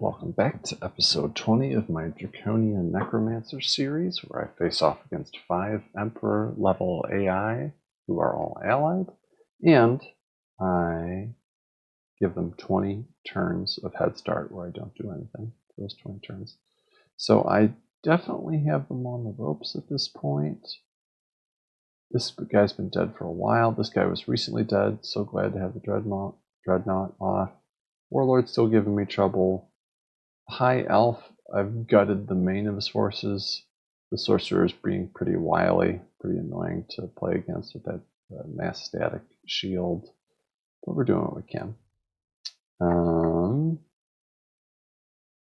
Welcome back to episode 20 of my Draconian Necromancer series, where I face off against 5 Emperor level AI who are all allied, and I give them 20 turns of head start where I don't do anything for those 20 turns. So I definitely have them on the ropes at this point. This guy's been dead for a while. This guy was recently dead. So glad to have the Dreadnought off. Warlord's still giving me trouble. High Elf, I've gutted the main of his forces. The Sorcerer's being pretty wily, pretty annoying to play against with that mass static shield. But we're doing what we can.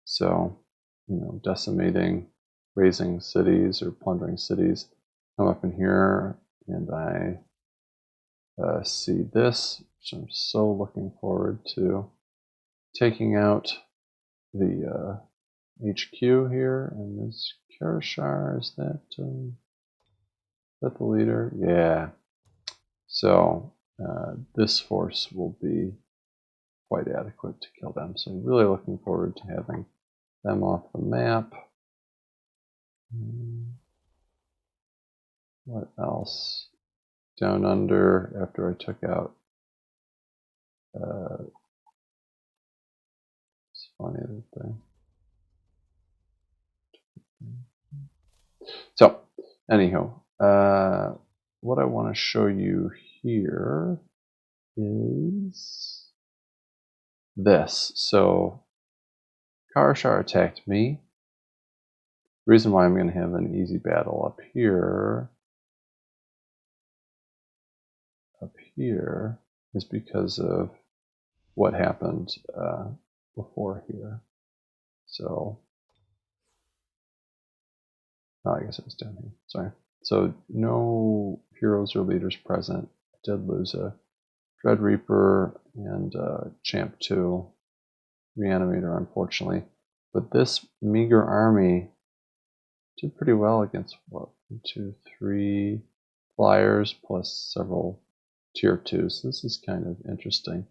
So, decimating, razing cities or plundering cities. Come up in here and I see this, which I'm so looking forward to. Taking out the HQ here, and this Karashar, is that the leader? Yeah. So this force will be quite adequate to kill them. So I'm really looking forward to having them off the map. What else? Down under, after I took out it's funny that thing. So, anyhow, what I want to show you here is this. So, Karashar attacked me. The reason why I'm going to have an easy battle up here is because of what happened before here. So, I guess it was down here. Sorry. So no heroes or leaders present. I did lose a Dread Reaper and Champ 2 Reanimator, unfortunately. But this meager army did pretty well against, 1, 2, 3 flyers plus several tier 2s. So this is kind of interesting.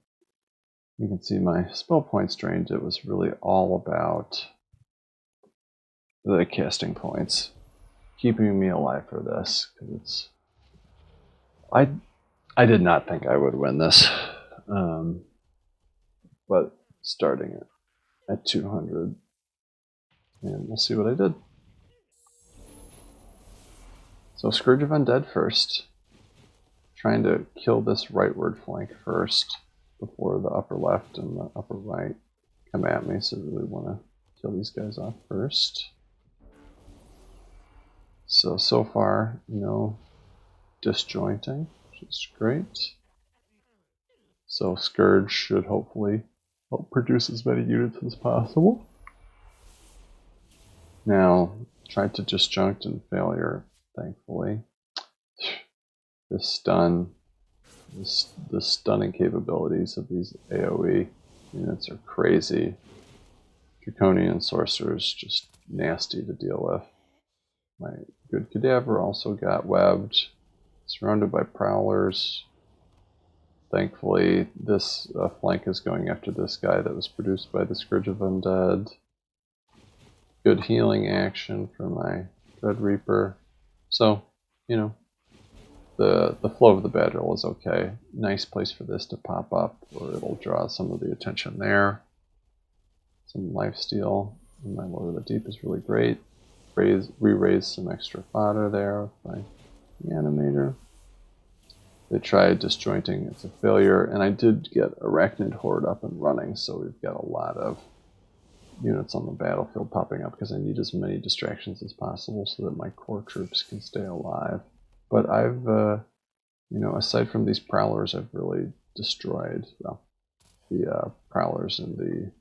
You can see my spell points drained. It was really all about the casting points keeping me alive for this, because it's I did not think I would win this, but starting at 200, and we'll see what I did. So Scourge of Undead first, trying to kill this rightward flank first before the upper left and the upper right come at me, so I really want to kill these guys off first. So far, no disjointing, which is great. So Scourge should hopefully help produce as many units as possible. Now, tried to disjunct and failure, thankfully. The stunning capabilities of these AoE units are crazy. Draconian Sorcerers, just nasty to deal with. My good Cadaver also got webbed, surrounded by Prowlers. Thankfully, this flank is going after this guy that was produced by the Scourge of Undead. Good healing action for my Dread Reaper. So, the flow of the battle is okay. Nice place for this to pop up, or it'll draw some of the attention there. Some lifesteal in my Lord of the Deep is really great. Re-raise some extra fodder there with my Reanimator. They tried disjointing, it's a failure, and I did get Arachnid Horde up and running, so we've got a lot of units on the battlefield popping up because I need as many distractions as possible so that my core troops can stay alive. But I've, aside from these Prowlers, I've really destroyed, the Prowlers and the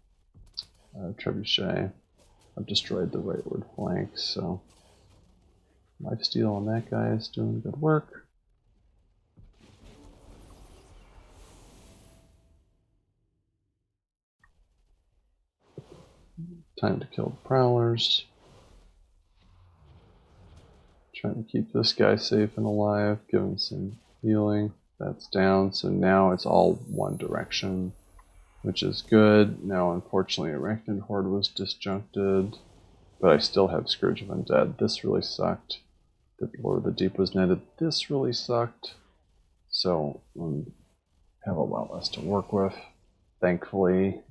Trebuchet. I've destroyed the rightward flank, so lifesteal on that guy is doing good work. Time to kill the Prowlers. Trying to keep this guy safe and alive, give him some healing. That's down, so now it's all one direction. which is good. Now, unfortunately, Arachnid Horde was disjuncted, but I still have Scourge of Undead. This really sucked. The Lord of the Deep was netted. This really sucked. So, have a lot less to work with. Thankfully,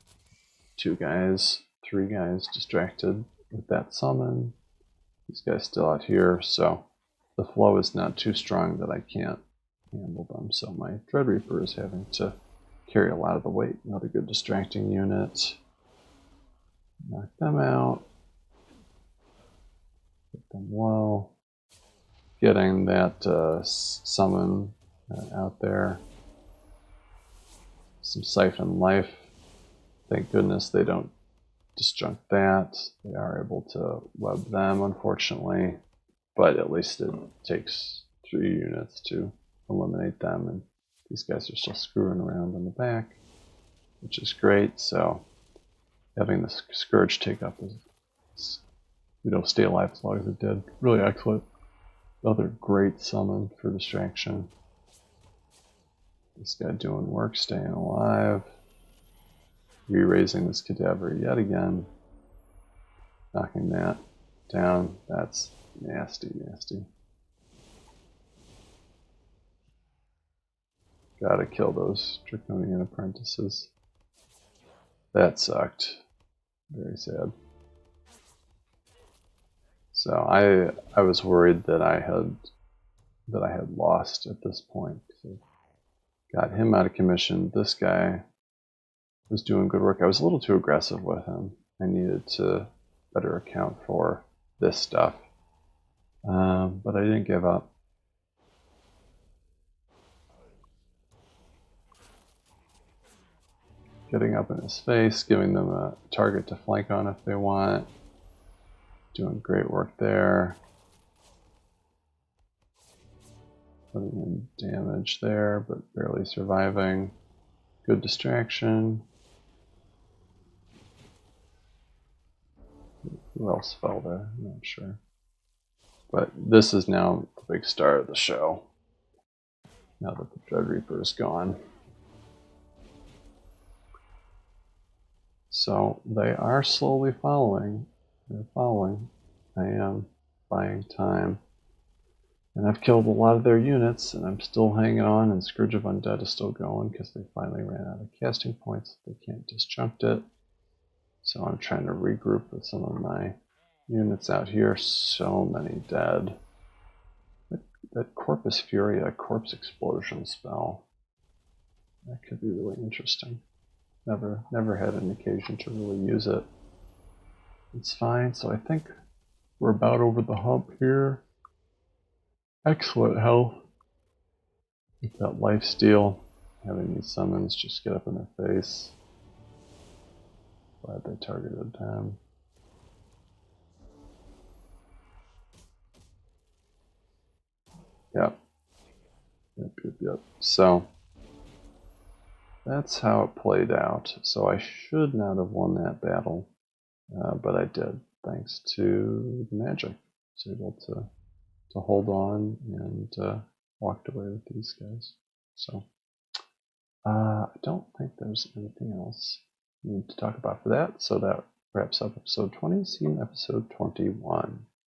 2 guys, 3 guys distracted with that summon. These guys still out here, so the flow is not too strong that I can't handle them. So my Dread Reaper is having to carry a lot of the weight. Another good distracting unit. Knock them out. Get them low. Getting that summon out there. Some Siphon Life. Thank goodness they don't disjunct that. They are able to web them, unfortunately. But at least it takes 3 units to eliminate them, and these guys are still screwing around in the back, which is great. So having the Scourge take up is, stay alive as long as it did. Really excellent. Another great summon for distraction. This guy doing work, staying alive. Re-raising this cadaver yet again. Knocking that down. That's nasty, nasty. Gotta kill those Draconian apprentices. That sucked. Very sad. So I was worried that I had lost at this point. So got him out of commission. This guy was doing good work. I was a little too aggressive with him. I needed to better account for this stuff. But I didn't give up. Getting up in his face, giving them a target to flank on if they want. Doing great work there. Putting in damage there, but barely surviving. Good distraction. Who else fell there? I'm not sure. But this is now the big star of the show. Now that the Dread Reaper is gone. So they are slowly following. They're following. I am buying time. And I've killed a lot of their units, and I'm still hanging on, and Scourge of Undead is still going because they finally ran out of casting points. They can't disjunct it. So I'm trying to regroup with some of my units out here. So many dead. That Corpus Furia Corpse Explosion spell. That could be really interesting. Never had an occasion to really use it. It's fine, so I think we're about over the hump here. Excellent health. With that lifesteal, having these summons just get up in their face. Glad they targeted them. Yep. Yep. So that's how it played out. So I should not have won that battle, but I did, thanks to the magic. I was able to hold on and walked away with these guys. So I don't think there's anything else we need to talk about for that. So that wraps up episode 20. See you in episode 21.